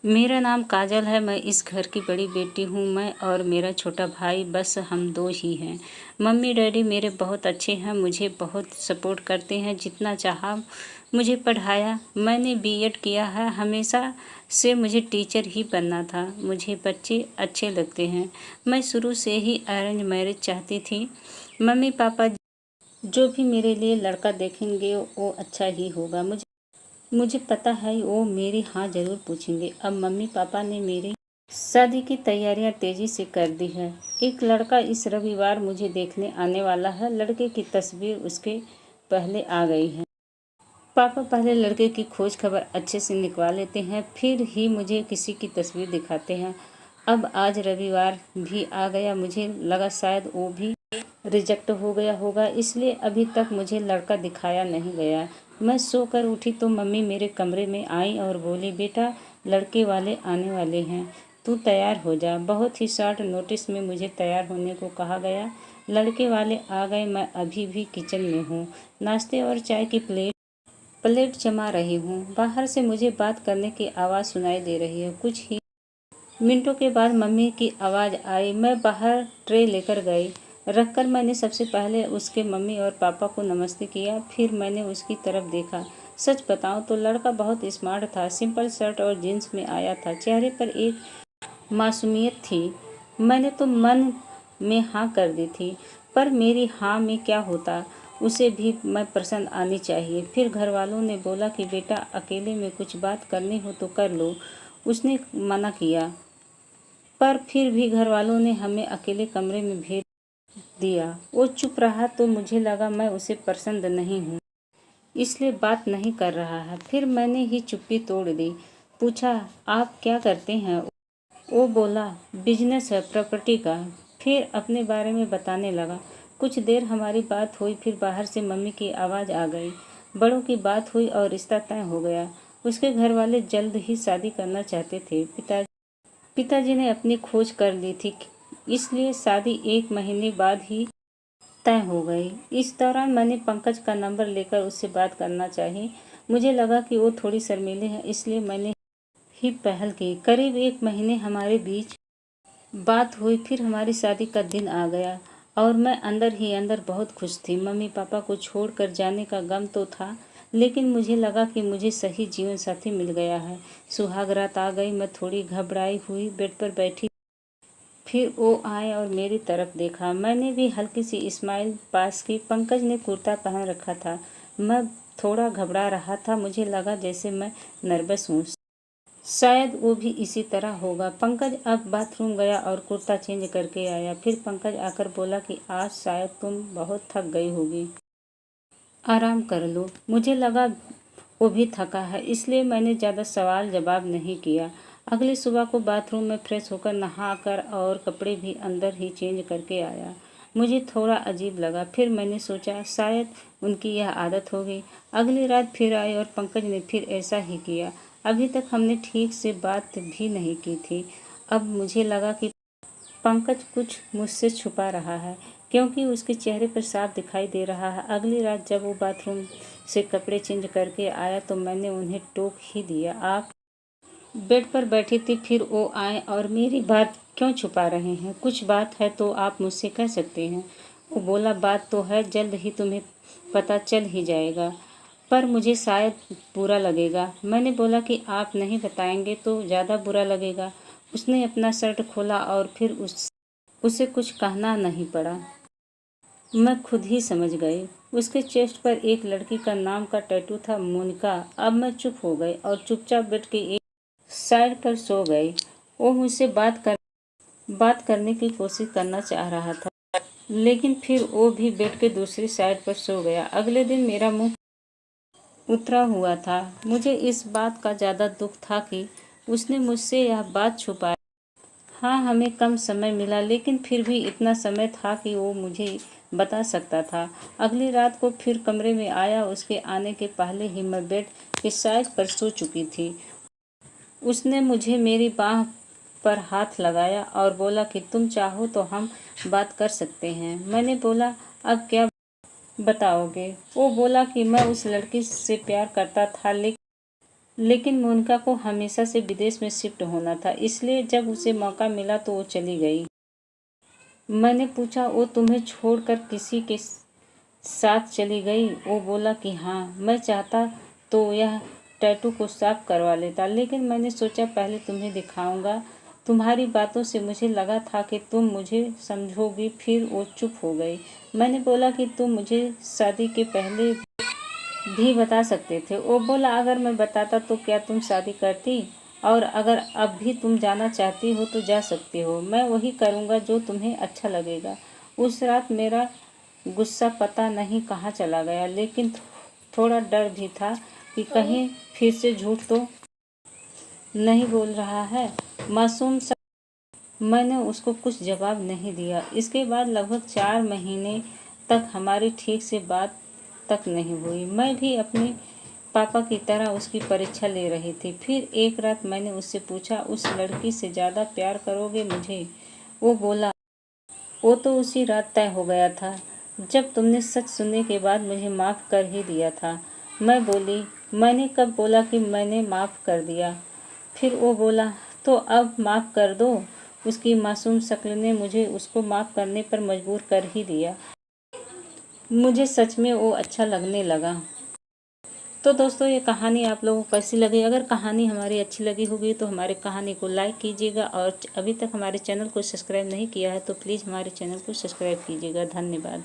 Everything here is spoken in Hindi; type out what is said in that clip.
मेरा नाम काजल है। मैं इस घर की बड़ी बेटी हूँ। मैं और मेरा छोटा भाई बस हम दो ही हैं। मम्मी डैडी मेरे बहुत अच्छे हैं, मुझे बहुत सपोर्ट करते हैं। जितना चाहा मुझे पढ़ाया। मैंने बीएड किया है। हमेशा से मुझे टीचर ही बनना था। मुझे बच्चे अच्छे लगते हैं। मैं शुरू से ही अरेंज मैरिज चाहती थी। मम्मी पापा जो भी मेरे लिए लड़का देखेंगे वो अच्छा ही होगा। मुझे पता है वो मेरी हाँ ज़रूर पूछेंगे। अब मम्मी पापा ने मेरी शादी की तैयारियां तेज़ी से कर दी है। एक लड़का इस रविवार मुझे देखने आने वाला है। लड़के की तस्वीर उसके पहले आ गई है। पापा पहले लड़के की खोज खबर अच्छे से निकलवा लेते हैं, फिर ही मुझे किसी की तस्वीर दिखाते हैं। अब आज रविवार भी आ गया। मुझे लगा शायद वो भी रिजेक्ट हो गया होगा, इसलिए अभी तक मुझे लड़का दिखाया नहीं गया। मैं सोकर उठी तो मम्मी मेरे कमरे में आई और बोली, बेटा लड़के वाले आने वाले हैं, तू तैयार हो जा। बहुत ही शॉर्ट नोटिस में मुझे तैयार होने को कहा गया। लड़के वाले आ गए। मैं अभी भी किचन में हूँ। नाश्ते और चाय की प्लेट जमा रही हूँ। बाहर से मुझे बात करने की आवाज़ सुनाई दे रही है। कुछ ही मिनटों के बाद मम्मी की आवाज़ आई। मैं बाहर ट्रे लेकर गई। रखकर मैंने सबसे पहले उसके मम्मी और पापा को नमस्ते किया। फिर मैंने उसकी तरफ देखा। सच बताऊं तो लड़का बहुत स्मार्ट था। सिंपल शर्ट और जीन्स में आया था। चेहरे पर एक मासूमियत थी। मैंने तो मन में हाँ कर दी थी, पर मेरी हाँ में क्या होता, उसे भी मैं पसंद आनी चाहिए। फिर घर वालों ने बोला कि बेटा अकेले में कुछ बात करनी हो तो कर लो। उसने मना किया, पर फिर भी घर वालों ने हमें अकेले कमरे में भेज दिया। वो चुप रहा तो मुझे लगा मैं उसे पसंद नहीं हूँ, इसलिए बात नहीं कर रहा है। फिर मैंने ही चुप्पी तोड़ दी। पूछा, आप क्या करते हैं? वो बोला, बिजनेस है प्रॉपर्टी का। फिर अपने बारे में बताने लगा। कुछ देर हमारी बात हुई। फिर बाहर से मम्मी की आवाज़ आ गई। बड़ों की बात हुई और रिश्ता तय हो गया। उसके घर वाले जल्द ही शादी करना चाहते थे। पिताजी ने अपनी खोज कर ली थी, इसलिए शादी 1 महीने बाद ही तय हो गई। इस दौरान मैंने पंकज का नंबर लेकर उससे बात करना चाही। मुझे लगा कि वो थोड़ी शर्मीली है, इसलिए मैंने ही पहल की। करीब 1 महीने हमारे बीच बात हुई। फिर हमारी शादी का दिन आ गया और मैं अंदर ही अंदर बहुत खुश थी। मम्मी पापा को छोड़कर जाने का गम तो था, लेकिन मुझे लगा कि मुझे सही जीवन साथी मिल गया है। सुहाग रात आ गई। मैं थोड़ी घबराई हुई बेड पर बैठी। फिर वो आए और मेरी तरफ देखा। मैंने भी हल्की सी स्माइल पास की। पंकज ने कुर्ता पहन रखा था। मैं थोड़ा घबरा रहा था। मुझे लगा जैसे मैं नर्वस हूँ, शायद वो भी इसी तरह होगा। पंकज अब बाथरूम गया और कुर्ता चेंज करके आया। फिर पंकज आकर बोला कि आज शायद तुम बहुत थक गई होगी, आराम कर लो। मुझे लगा वो भी थका है, इसलिए मैंने ज़्यादा सवाल जवाब नहीं किया। अगली सुबह को बाथरूम में फ्रेश होकर नहाकर और कपड़े भी अंदर ही चेंज करके आया। मुझे थोड़ा अजीब लगा। फिर मैंने सोचा शायद उनकी यह आदत होगी। अगली रात फिर आई और पंकज ने फिर ऐसा ही किया। अभी तक हमने ठीक से बात भी नहीं की थी। अब मुझे लगा कि पंकज कुछ मुझसे छुपा रहा है, क्योंकि उसके चेहरे पर साफ दिखाई दे रहा है। अगली रात जब वो बाथरूम से कपड़े चेंज करके आया तो मैंने उन्हें टोक ही दिया। आप बेड पर बैठी थी, फिर वो आए और मेरी बात क्यों छुपा रहे हैं? कुछ बात है तो आप मुझसे कह सकते हैं। वो बोला, बात तो है, जल्द ही तुम्हें पता चल ही जाएगा, पर मुझे शायद बुरा लगेगा। मैंने बोला कि आप नहीं बताएंगे तो ज़्यादा बुरा लगेगा। उसने अपना शर्ट खोला और फिर उसे कुछ कहना नहीं पड़ा। मैं खुद ही समझ गई। उसके चेस्ट पर एक लड़की का नाम का टैटू था, मोनिका। अब मैं चुप हो गई और चुपचाप बेड के एक साइड पर सो गई। वो मुझसे बात करने की कोशिश करना चाह रहा था, लेकिन फिर वो भी बेड के दूसरी साइड पर सो गया। अगले दिन मेरा मुंह उतरा हुआ था। मुझे इस बात का ज़्यादा दुख था कि उसने मुझसे यह बात छुपाई। हाँ, हमें कम समय मिला, लेकिन फिर भी इतना समय था कि वो मुझे बता सकता था। अगली रात को फिर कमरे में आया। उसके आने के पहले ही मैं बेड के साइड पर सो चुकी थी। उसने मुझे मेरी बाह पर हाथ लगाया और बोला कि तुम चाहो तो हम बात कर सकते हैं। मैंने बोला, अब क्या बताओगे? वो बोला कि मैं उस लड़की से प्यार करता था, लेकिन मोनिका को हमेशा से विदेश में शिफ्ट होना था, इसलिए जब उसे मौका मिला तो वो चली गई। मैंने पूछा, वो तुम्हें छोड़कर किसी के साथ चली गई? वो बोला कि हाँ, मैं चाहता तो यह टैटू को साफ करवा लेता, लेकिन मैंने सोचा पहले तुम्हें दिखाऊंगा। तुम्हारी बातों से मुझे लगा था कि तुम मुझे समझोगी। फिर वो चुप हो गई। मैंने बोला कि तुम मुझे शादी के पहले भी बता सकते थे। वो बोला, अगर मैं बताता तो क्या तुम शादी करती? और अगर अब भी तुम जाना चाहती हो तो जा सकती हो। मैं वही करूँगा जो तुम्हें अच्छा लगेगा। उस रात मेरा गुस्सा पता नहीं कहाँ चला गया, लेकिन थोड़ा डर भी था कि कहीं फिर से झूठ तो नहीं बोल रहा है। मासूम सा मैंने उसको कुछ जवाब नहीं दिया। इसके बाद लगभग 4 महीने तक हमारी ठीक से बात तक नहीं हुई। मैं भी अपने पापा की तरह उसकी परीक्षा ले रही थी। फिर एक रात मैंने उससे पूछा, उस लड़की से ज़्यादा प्यार करोगे मुझे? वो बोला, वो तो उसी रात तय हो गया था जब तुमने सच सुनने के बाद मुझे माफ़ कर ही दिया था। मैं बोली, मैंने कब बोला कि मैंने माफ़ कर दिया? फिर वो बोला, तो अब माफ़ कर दो। उसकी मासूम शक्ल ने मुझे उसको माफ़ करने पर मजबूर कर ही दिया। मुझे सच में वो अच्छा लगने लगा। तो दोस्तों, ये कहानी आप लोगों को कैसी लगी? अगर कहानी हमारी अच्छी लगी होगी तो हमारे कहानी को लाइक कीजिएगा, और अभी तक हमारे चैनल को सब्सक्राइब नहीं किया है तो प्लीज़ हमारे चैनल को सब्सक्राइब कीजिएगा। धन्यवाद।